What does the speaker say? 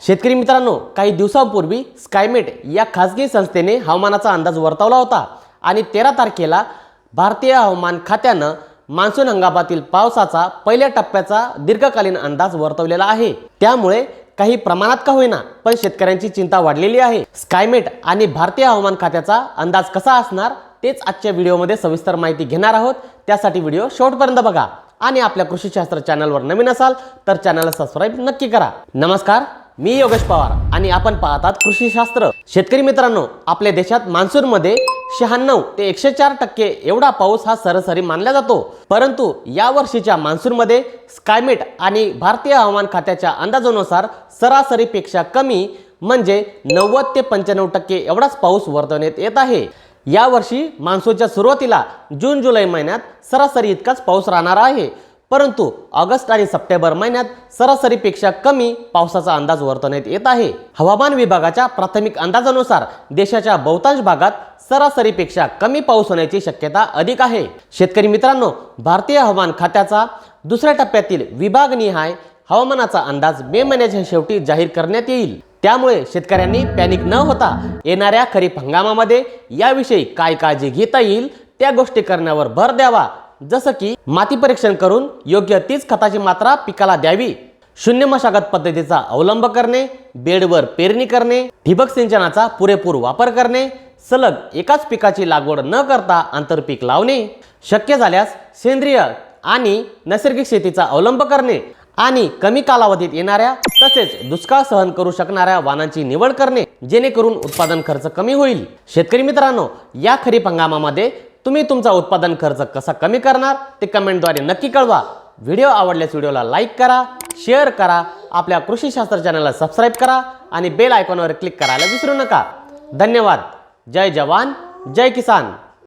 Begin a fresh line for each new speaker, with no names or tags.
शेतकरी मित्रांनो, काही दिवसांपूर्वी स्कायमेट या खासगी संस्थेने हवामानाचा अंदाज वर्तवला होता आणि 13 तारखेला भारतीय हवामान खात्यानं मान्सून हंगामातील पावसाचा पहिल्या टप्प्याचा दीर्घकालीन अंदाज वर्तवलेला आहे। त्यामुळे काही प्रमाणात का होईना पण शेतकऱ्यांची चिंता वाढलेली आहे। स्कायमेट आणि भारतीय हवामान खात्याचा अंदाज कसा असणार तेच आजच्या व्हिडिओमध्ये सविस्तर माहिती घेणार आहोत। त्यासाठी व्हिडिओ शेवटपर्यंत बघा आणि आपल्या कृषीशास्त्र चॅनलवर नवीन असाल तर चॅनलला सबस्क्राइब नक्की करा। नमस्कार, मी योगेश पवार आणि आपण पाहतात कृषीशास्त्र। शेतकरी मित्रांनो, आपल्या देशात मान्सून मध्ये 96 ते 104% एवढा पाऊस हा सरासरी मानला जातो। परंतु या वर्षीच्या मान्सून मध्ये स्कायमेट आणि भारतीय हवामान खात्याच्या अंदाजानुसार सरासरीपेक्षा कमी म्हणजे 90 ते 95% एवढाच पाऊस वर्तवण्यात येत आहे। या वर्षी मान्सूनच्या सुरुवातीला जून जुलै महिन्यात सरासरी इतकाच पाऊस राहणार आहे, परंतु ऑगस्ट आणि सप्टेंबर महिन्यात सरासरीपेक्षा कमी पावसाचा अंदाज वर्तवण्यात येत आहे। हवामान विभागाच्या प्राथमिक अंदाजानुसार देशाच्या बहुतांश भागात सरासरीपेक्षा कमी पाऊस होण्याची शक्यता अधिक आहे। शेतकरी मित्रांनो, भारतीय हवामान खात्याचा दुसऱ्या टप्प्यातील विभागनिहाय हवामानाचा अंदाज मे महिन्याच्या शेवटी जाहीर करण्यात येईल। त्यामुळे शेतकऱ्यांनी पॅनिक न होता येणाऱ्या खरीप हंगामामध्ये याविषयी काय काळजी घेता येईल त्या गोष्टी करण्यावर भर द्यावा, जसं की माती परीक्षण करून योग्य तीच खताची मात्रा पिकाला द्यावी, शून्य मशागत पद्धतीचा अवलंब करणे, बेडवर पेरणी करणे, ठिबक सिंचनाचा पुरेपूर वापर करणे, सलग एकाच पिकाची लागवड न करता आंतरपीक लावणे, शक्य झाल्यास सेंद्रिय आणि नैसर्गिक शेतीचा अवलंब करणे आणि कमी कालावधीत येणाऱ्या तसेच दुष्काळ सहन करू शकणाऱ्या वाणांची निवड करणे, जेणेकरून उत्पादन खर्च कमी होईल। शेतकरी मित्रांनो, या खरीप हंगामामध्ये तुम्ही तुमचा उत्पादन खर्च कसा कमी करणार ते कमेंटद्वारे नक्की कळवा। व्हिडिओ आवडल्यास व्हिडिओला लाईक करा, शेअर करा, आपल्या कृषीशास्त्र चॅनलला सबस्क्राइब करा आणि बेल आयकॉनवर क्लिक करायला विसरू नका। धन्यवाद। जय जवान, जय किसान।